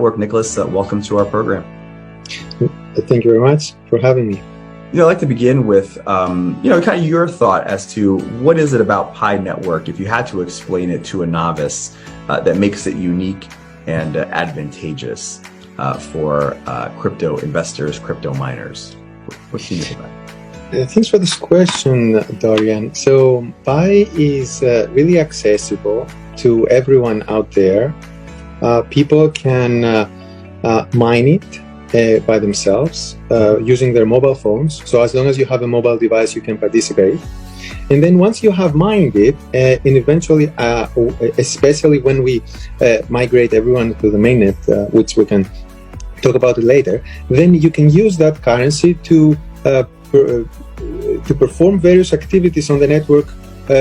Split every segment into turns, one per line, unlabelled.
Network. Nikolas, welcome to our program.
Thank you very much for having me.
I'd like to begin with, kind of your thought as to what is it about Pi Network, if you had to explain it to a novice, that makes it unique and advantageous for crypto investors, crypto miners. What can you think about that?
Thanks for this question, Dorian. So Pi is really accessible to everyone out there. People can mine it by themselves using their mobile phones. So as long as you have a mobile device, you can participate. And then once you have mined it, and eventually, especially when we migrate everyone to the mainnet, which we can talk about it later, then you can use that currency to perform various activities on the network,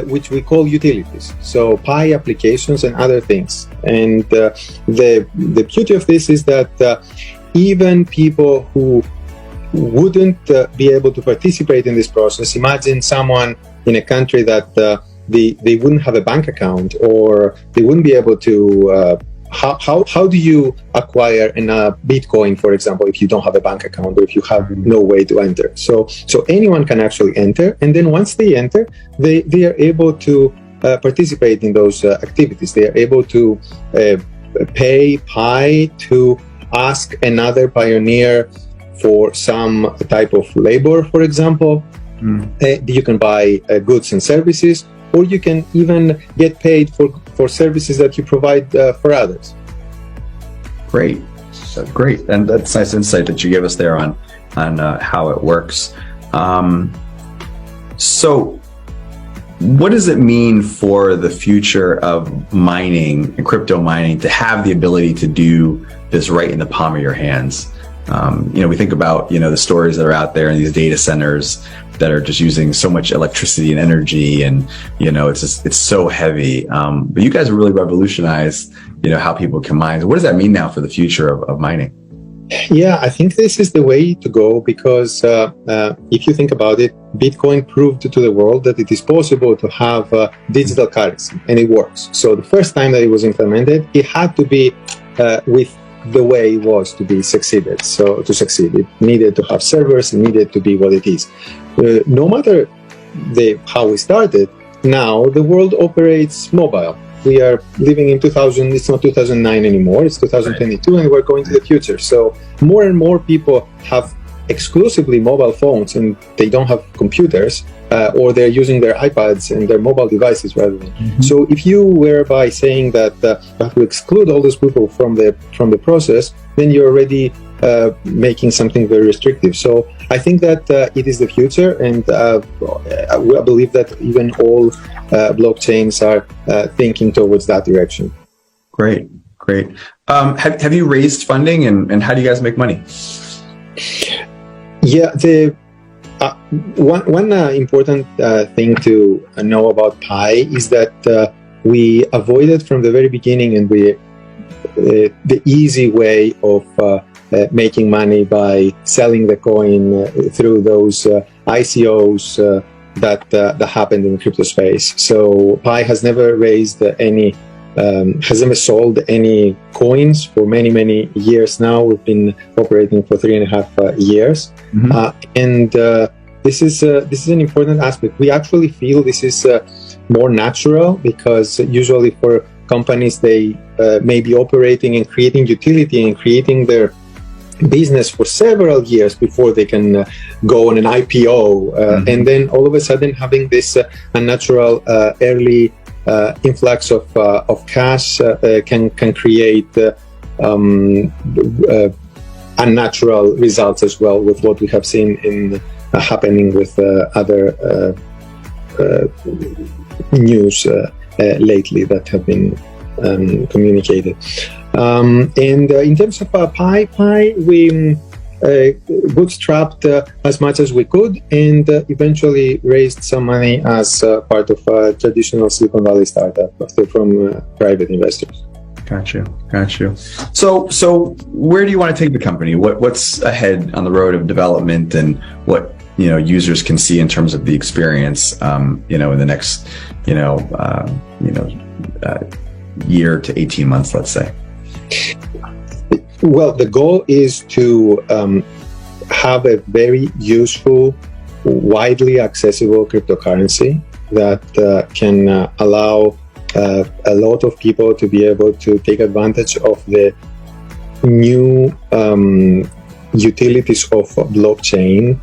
which we call utilities. So Pi applications and other things. And the beauty of this is that even people who wouldn't be able to participate in this process, imagine someone in a country that they wouldn't have a bank account, or they wouldn't be able to how do you acquire a Bitcoin, for example, if you don't have a bank account or if you have no way to enter? So anyone can actually enter, and then once they enter, they are able to participate in those activities. They are able to pay Pi to ask another pioneer for some type of labor, for example. You can buy goods and services, or you can even get paid for services that you provide for others.
Great, and that's nice insight that you gave us there on how it works. So, what does it mean for the future of mining and crypto mining to have the ability to do this right in the palm of your hands? We think about the stories that are out there in these data centers that are just using so much electricity and energy, and it's so heavy. But you guys have really revolutionized how people can mine. So what does that mean now for the future of mining?
Yeah, I think this is the way to go, because if you think about it, Bitcoin proved to the world that it is possible to have digital currency, and it works. So the first time that it was implemented, it had to be with the way it was to be succeeded. So to succeed, it needed to have servers, it needed to be what it is. No matter how we started, now the world operates mobile. We are living in 2000, it's not 2009 anymore, it's 2022, right. And we're going to the future. So more and more people have exclusively mobile phones, and they don't have computers, or they're using their iPads and their mobile devices rather than. So if you were by saying that you have to exclude all those people from the process, then you're already making something very restrictive. So I think that it is the future, and I believe that even all blockchains are thinking towards that direction.
Great. Have you raised funding, and how do you guys make money?
Yeah, one important thing to know about Pi is that we avoided from the very beginning, and the easy way of making money by selling the coin through those ICOs that happened in the crypto space. So Pi has never raised has never sold any coins for many years now. We've been operating for 3.5 years, and this is an important aspect. We actually feel this is more natural, because usually for companies, they may be operating and creating utility and creating their business for several years before they can go on an IPO, and then all of a sudden having this unnatural early influx of cash can create unnatural results as well, with what we have seen in happening with other news lately that have been communicated. And in terms of Pi, we bootstrapped as much as we could, and eventually raised some money as part of a traditional Silicon Valley startup from private investors.
Got you. So where do you want to take the company? What's ahead on the road of development, and what users can see in terms of the experience in the next year to 18 months, let's say?
Well, the goal is to have a very useful, widely accessible cryptocurrency that can allow a lot of people to be able to take advantage of the new utilities of blockchain.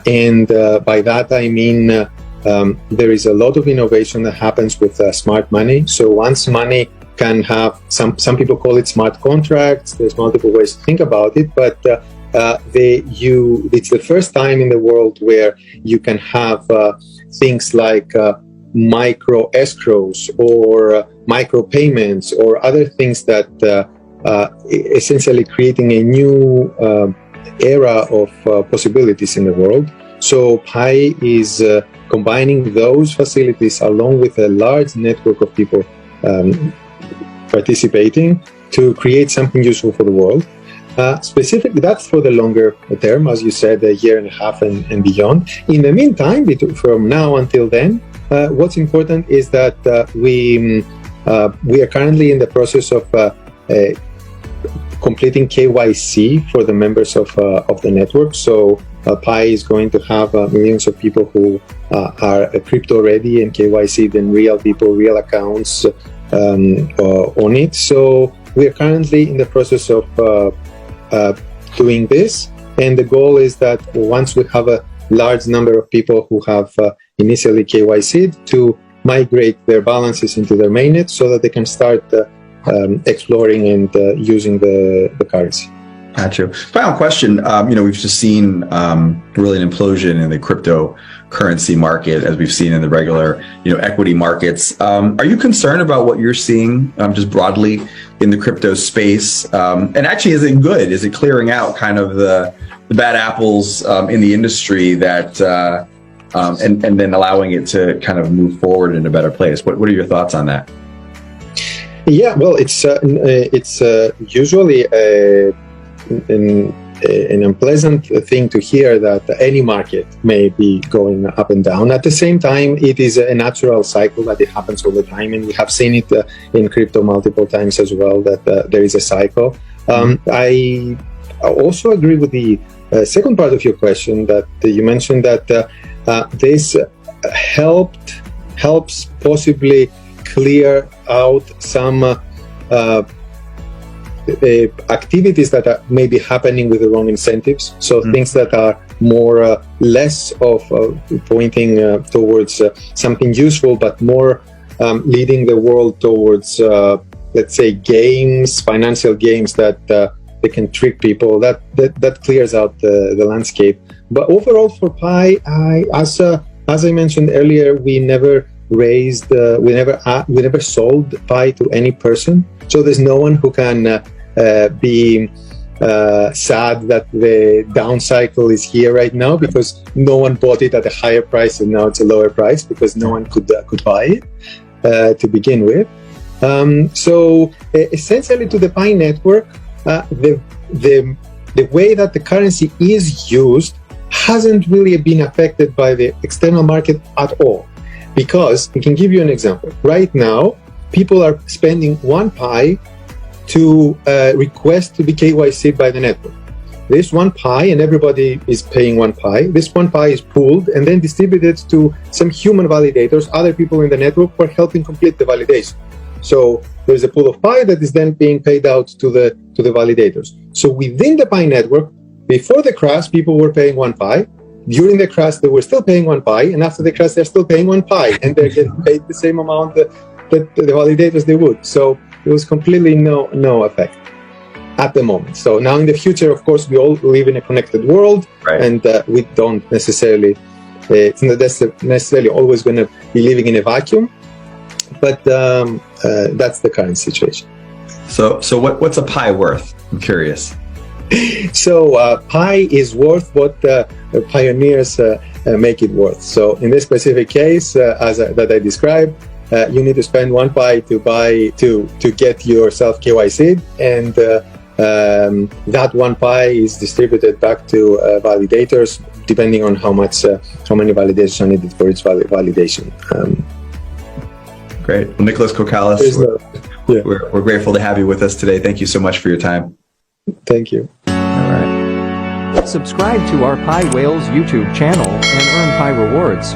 And by that I mean there is a lot of innovation that happens with smart money. So once money can have, some people call it smart contracts, there's multiple ways to think about it, but it's the first time in the world where you can have things like micro escrows or micro payments or other things that essentially creating a new era of possibilities in the world. So Pi is combining those facilities along with a large network of people participating to create something useful for the world. Specifically, that's for the longer term, as you said, a year and a half and beyond. In the meantime, from now until then, what's important is that we are currently in the process of completing KYC for the members of the network. So Pi is going to have millions of people who are crypto ready and KYC, then real people, real accounts on it. So we are currently in the process of doing this, and the goal is that once we have a large number of people who have initially KYC'd, to migrate their balances into their mainnet so that they can start exploring and using the currency.
Gotcha. Final question. We've just seen really an implosion in the cryptocurrency market, as we've seen in the regular, equity markets. Are you concerned about what you're seeing just broadly in the crypto space? And actually, is it good? Is it clearing out kind of the bad apples in the industry that and then allowing it to kind of move forward in a better place? What are your thoughts on that?
Yeah, well, it's usually an unpleasant thing to hear that any market may be going up and down. At the same time, it is a natural cycle that it happens all the time, and we have seen it in crypto multiple times as well, that there is a cycle. I also agree with the second part of your question, that you mentioned that this helps possibly clear out some activities that are maybe happening with the wrong incentives. So things that are more less of pointing towards something useful, but more leading the world towards, let's say, games, financial games that they can trick people. That clears out the landscape. But overall, for Pi, as I mentioned earlier, we never raised, we never sold Pi to any person. So there's no one who can be sad that the down cycle is here right now, because no one bought it at a higher price and now it's a lower price because no one could buy it to begin with. So essentially, to the Pi network, the way that the currency is used hasn't really been affected by the external market at all. Because I can give you an example. Right now, people are spending 1 Pi to request to be KYC'd by the network. This 1 Pi, and everybody is paying 1 Pi. This 1 Pi is pooled and then distributed to some human validators, other people in the network who are helping complete the validation. So there's a pool of Pi that is then being paid out to the validators. So within the Pi network, before the crash, people were paying 1 Pi. During the crash, they were still paying 1 Pi, and after the crash, they're still paying 1 Pi, and they're getting paid the same amount that the validators they would. So there was completely no effect at the moment. So now in the future, of course, we all live in a connected world, right, and we don't necessarily, it's not necessarily always going to be living in a vacuum, but that's the current situation.
So what's a Pi worth? I'm curious.
So Pi is worth what pioneers make it worth. So in this specific case, that I described, you need to spend 1 Pi to get yourself KYC'd, and that 1 Pi is distributed back to validators, depending on how many validations are needed for each validation.
Great. Well, Nikolas Kokalis, we're grateful to have you with us today. Thank you so much for your time.
Thank you.
All right.
Subscribe to our Pi Whales YouTube channel and earn Pi rewards.